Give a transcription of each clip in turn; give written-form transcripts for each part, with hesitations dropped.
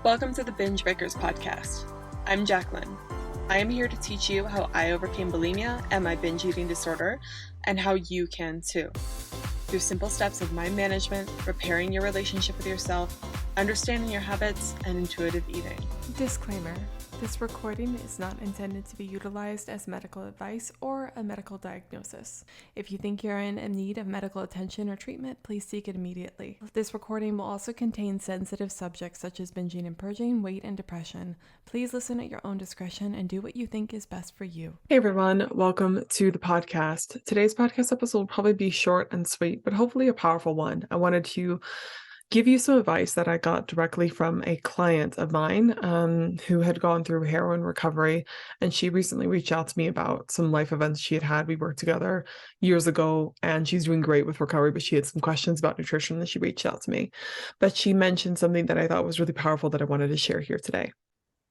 Welcome to the Binge Breakers podcast. I'm Jacqueline. I am here to teach you how I overcame bulimia and my binge eating disorder, and how you can too. Through simple steps of mind management, repairing your relationship with yourself, understanding your habits, and intuitive eating. Disclaimer: this recording is not intended to be utilized as medical advice or a medical diagnosis. If you think you're in need of medical attention or treatment, please seek it immediately. This recording will also contain sensitive subjects such as binging and purging, weight, and depression. Please listen at your own discretion and do what you think is best for you. Hey everyone, welcome to the podcast. Today's podcast episode will probably be short and sweet, but hopefully a powerful one. I wanted to give you some advice that I got directly from a client of mine who had gone through heroin recovery, and she recently reached out to me about some life events she had had. We worked together years ago, and she's doing great with recovery, but she had some questions about nutrition, and she reached out to me. But she mentioned something that I thought was really powerful that I wanted to share here today.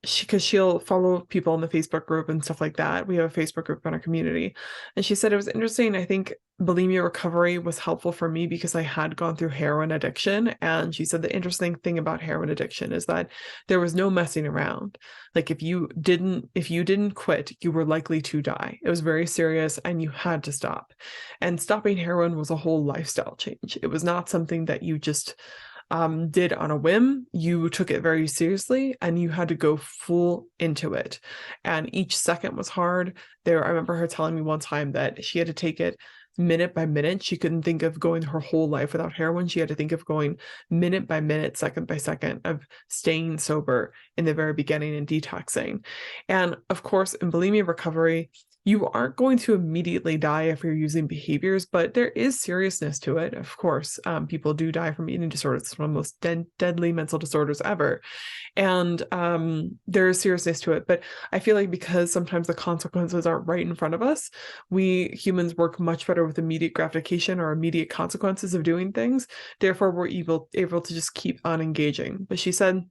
Because she'll follow people in the Facebook group and stuff like that. We have a Facebook group in our community. And she said it was interesting. I think bulimia recovery was helpful for me because I had gone through heroin addiction. And she said the interesting thing about heroin addiction is that there was no messing around. Like if you didn't quit, you were likely to die. It was very serious and you had to stop. And stopping heroin was a whole lifestyle change. It was not something that you just did on a whim. You took it very seriously and you had to go full into it. And each second was hard. I remember her telling me one time that she had to take it minute by minute. She couldn't think of going her whole life without heroin. She had to think of going minute by minute, second by second, of staying sober in the very beginning and detoxing. And of course, in bulimia recovery, you aren't going to immediately die if you're using behaviors, but there is seriousness to it. Of course, people do die from eating disorders. It's one of the most deadly mental disorders ever. And there is seriousness to it. But I feel like because sometimes the consequences aren't right in front of us, we humans work much better with immediate gratification or immediate consequences of doing things. Therefore, we're able to just keep on engaging. But she said,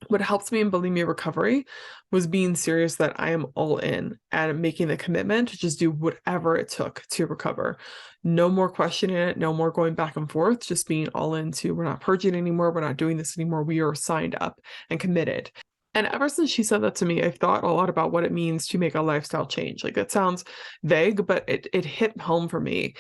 what helps me in bulimia recovery was being serious that I am all in and making the commitment to just do whatever it took to recover. No more questioning it, no more going back and forth, just being all into, we're not purging anymore, we're not doing this anymore, we are signed up and committed. And ever since she said that to me, I've thought a lot about what it means to make a lifestyle change. Like, that sounds vague, but it hit home for me.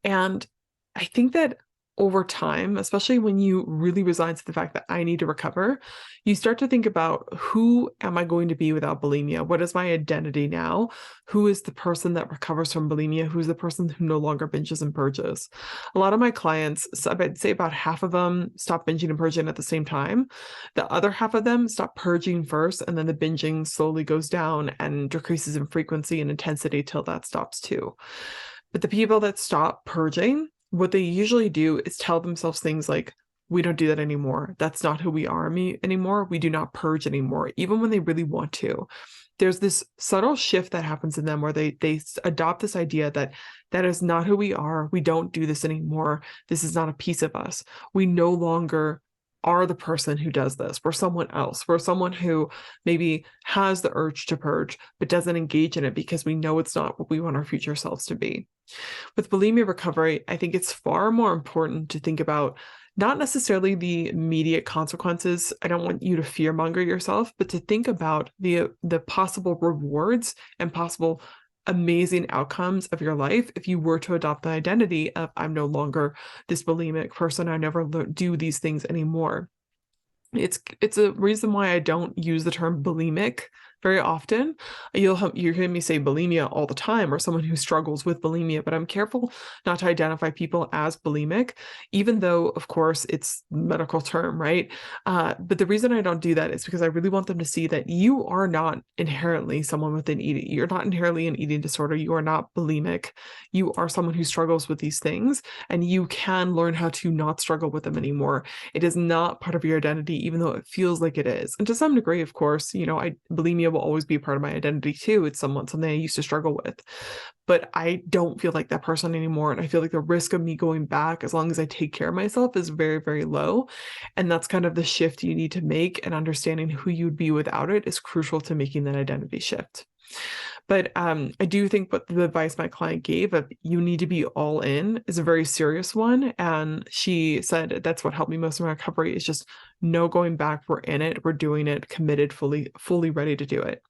And I think that over time, especially when you really resign to the fact that I need to recover, you start to think about, who am I going to be without bulimia? What is my identity now? Who is the person that recovers from bulimia? Who's the person who no longer binges and purges? A lot of my clients, I'd say about half of them stop binging and purging at the same time. The other half of them stop purging first, and then the binging slowly goes down and decreases in frequency and intensity till that stops too. But the people that stop purging, what they usually do is tell themselves things like, we don't do that anymore. That's not who we are anymore. We do not purge anymore, even when they really want to. There's this subtle shift that happens in them where they adopt this idea that that is not who we are. We don't do this anymore. This is not a piece of us. We no longer are the person who does this. We're someone else. We're someone who maybe has the urge to purge, but doesn't engage in it because we know it's not what we want our future selves to be. With bulimia recovery, I think it's far more important to think about not necessarily the immediate consequences. I don't want you to fearmonger yourself, but to think about the possible rewards and possible amazing outcomes of your life if you were to adopt the identity of, I'm no longer this bulimic person. I never do these things anymore. It's a reason why I don't use the term bulimic very often. You're hearing me say bulimia all the time, or someone who struggles with bulimia, but I'm careful not to identify people as bulimic, even though, of course, it's a medical term, right? But the reason I don't do that is because I really want them to see that you are not inherently someone with an eating. You're not inherently an eating disorder. You are not bulimic. You are someone who struggles with these things, and you can learn how to not struggle with them anymore. It is not part of your identity, even though it feels like it is. And to some degree, of course, bulimia will always be a part of my identity too. It's something I used to struggle with, but I don't feel like that person anymore. And I feel like the risk of me going back, as long as I take care of myself, is very, very low. And that's kind of the shift you need to make, and understanding who you'd be without it is crucial to making that identity shift. But I do think what the advice my client gave of you need to be all in is a very serious one. And she said that's what helped me most in my recovery is just no going back. We're in it. We're doing it, committed, fully ready to do it.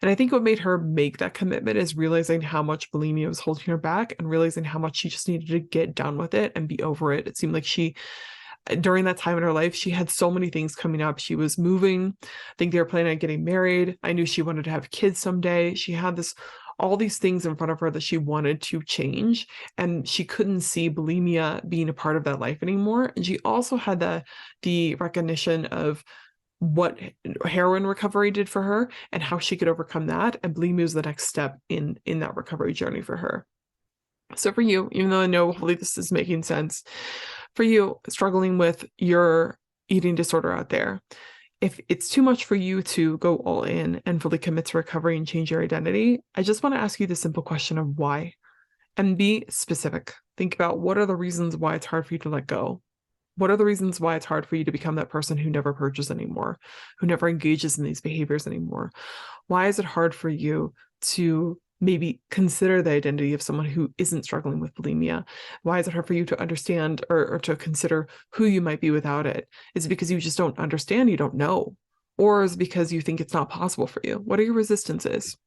And I think what made her make that commitment is realizing how much bulimia was holding her back and realizing how much she just needed to get done with it and be over it. It seemed like during that time in her life, she had so many things coming up. She was moving. I think they were planning on getting married. I knew she wanted to have kids someday. She had all these things in front of her that she wanted to change, and she couldn't see bulimia being a part of that life anymore. And she also had the recognition of what heroin recovery did for her and how she could overcome that. And bulimia was the next step in that recovery journey for her. So for you, even though I know hopefully this is making sense, for you struggling with your eating disorder out there, if it's too much for you to go all in and fully commit to recovery and change your identity, I just want to ask you the simple question of why, and be specific. Think about what are the reasons why it's hard for you to let go. What are the reasons why it's hard for you to become that person who never purges anymore, who never engages in these behaviors anymore? Why is it hard for you to maybe consider the identity of someone who isn't struggling with bulimia? Why is it hard for you to understand or to consider who you might be without it? Is it because you just don't understand, you don't know? Or is it because you think it's not possible for you? What are your resistances?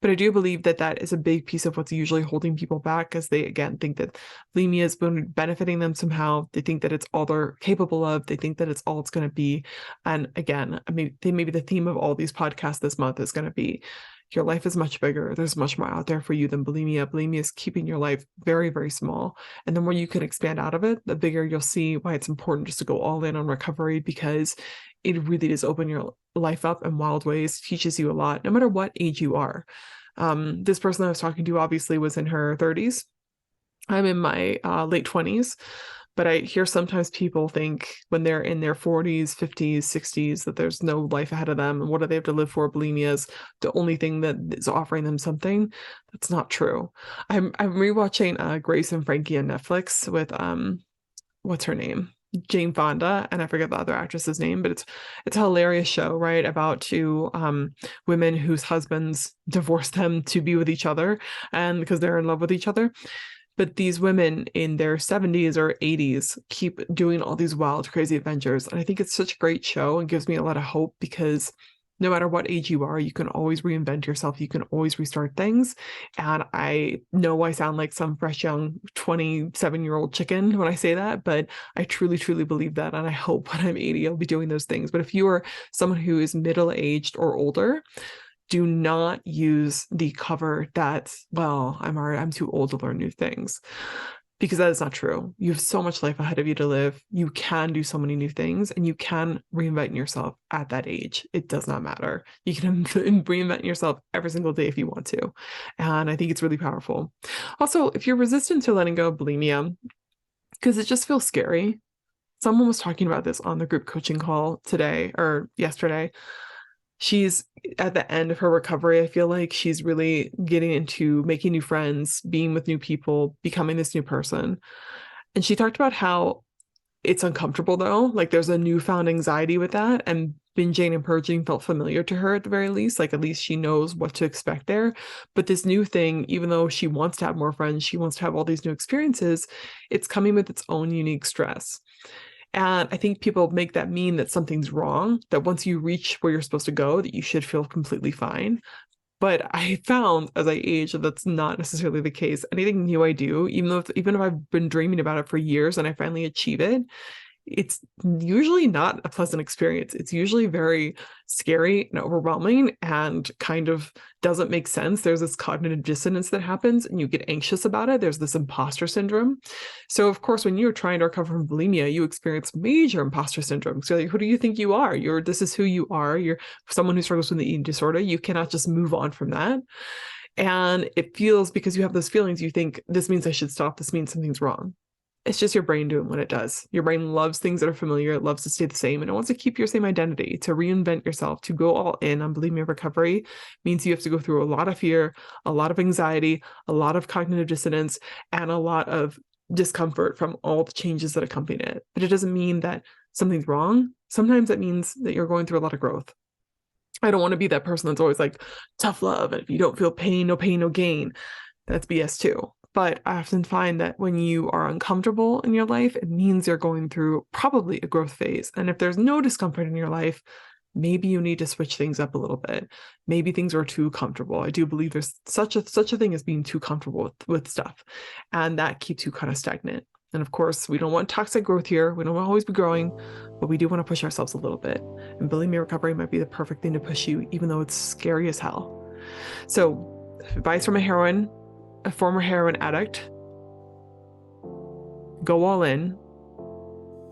But I do believe that that is a big piece of what's usually holding people back, because they, again, think that bulimia is benefiting them somehow. They think that it's all they're capable of. They think that it's all it's going to be. And again, I mean, maybe the theme of all these podcasts this month is going to be your life is much bigger. There's much more out there for you than bulimia. Bulimia is keeping your life very, very small. And the more you can expand out of it, the bigger you'll see why it's important just to go all in on recovery, because it really does open your life up in wild ways, teaches you a lot, no matter what age you are. This person I was talking to obviously was in her 30s. I'm in my late 20s. But I hear sometimes people think when they're in their 40s, 50s, 60s, that there's no life ahead of them. And what do they have to live for? Bulimia is the only thing that is offering them something. That's not true. I'm rewatching Grace and Frankie on Netflix with, what's her name? Jane Fonda, and I forget the other actress's name, but it's a hilarious show, right? About two women whose husbands divorced them to be with each other, and because they're in love with each other. But these women in their 70s or 80s keep doing all these wild, crazy adventures. And I think it's such a great show and gives me a lot of hope, because no matter what age you are, you can always reinvent yourself. You can always restart things. And I know I sound like some fresh, young 27-year-old chicken when I say that, but I truly, truly believe that. And I hope when I'm 80, I'll be doing those things. But if you are someone who is middle-aged or older, do not use the cover that, well, I'm too old to learn new things, because that is not true. You have so much life ahead of you to live. You can do so many new things, and you can reinvent yourself at that age. It does not matter. You can reinvent yourself every single day if you want to. And I think it's really powerful. Also, if you're resistant to letting go of bulimia, because it just feels scary. Someone was talking about this on the group coaching call today or yesterday. She's at the end of her recovery. I feel like she's really getting into making new friends, being with new people, becoming this new person. And she talked about how it's uncomfortable though. Like there's a newfound anxiety with that. And binging and purging felt familiar to her at the very least. Like at least she knows what to expect there. But this new thing, even though she wants to have more friends, she wants to have all these new experiences, it's coming with its own unique stress. And I think people make that mean that something's wrong, that once you reach where you're supposed to go, that you should feel completely fine. But I found as I age that that's not necessarily the case. Anything new I do, even if I've been dreaming about it for years and I finally achieve it, it's usually not a pleasant experience. It's usually very scary and overwhelming and kind of doesn't make sense. There's this cognitive dissonance that happens and you get anxious about it. There's this imposter syndrome. So of course, when you're trying to recover from bulimia, you experience major imposter syndrome. So like, who do you think you are? This is who you are. You're someone who struggles with the eating disorder. You cannot just move on from that. And it feels, because you have those feelings, you think this means I should stop. This means something's wrong. It's just your brain doing what it does. Your brain loves things that are familiar. It loves to stay the same, and it wants to keep your same identity. To reinvent yourself, to go all in on bulimia recovery, means you have to go through a lot of fear, a lot of anxiety, a lot of cognitive dissonance, and a lot of discomfort from all the changes that accompany it. But it doesn't mean that something's wrong. Sometimes it means that you're going through a lot of growth. I don't want to be that person that's always like tough love. And if you don't feel pain, no gain. That's BS too. But I often find that when you are uncomfortable in your life, it means you're going through probably a growth phase. And if there's no discomfort in your life, maybe you need to switch things up a little bit. Maybe things are too comfortable. I do believe there's such a thing as being too comfortable with stuff. And that keeps you kind of stagnant. And of course, we don't want toxic growth here. We don't want to always be growing, but we do want to push ourselves a little bit. And bulimia recovery might be the perfect thing to push you, even though it's scary as hell. So, advice from a former heroin addict: go all in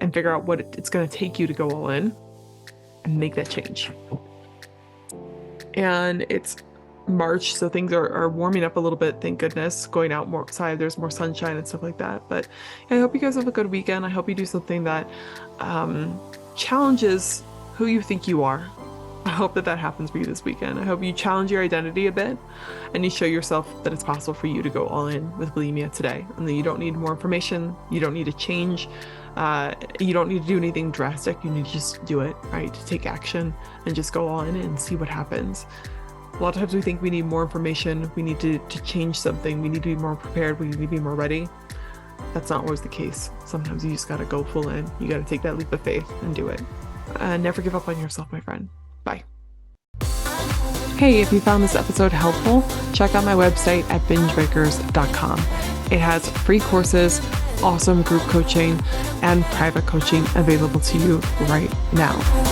and figure out what it's going to take you to go all in and make that change. And it's March, so things are warming up a little bit, thank goodness. Going out more outside, there's more sunshine and stuff like that. But I hope you guys have a good weekend. I hope you do something that challenges who you think you are. I hope that happens for you this weekend. I hope you challenge your identity a bit and you show yourself that it's possible for you to go all in with bulimia today, and that you don't need more information, you don't need to change, you don't need to do anything drastic. You need to just do it, right? To take action and just go all in and see what happens. A lot of times we think we need more information, we need to change something, we need to be more prepared, we need to be more ready. That's not always the case. Sometimes you just gotta go full in. You gotta take that leap of faith and do it. Never give up on yourself, my friend. Bye. Hey, if you found this episode helpful, check out my website at bingebreakers.com. It has free courses, awesome group coaching, and private coaching available to you right now.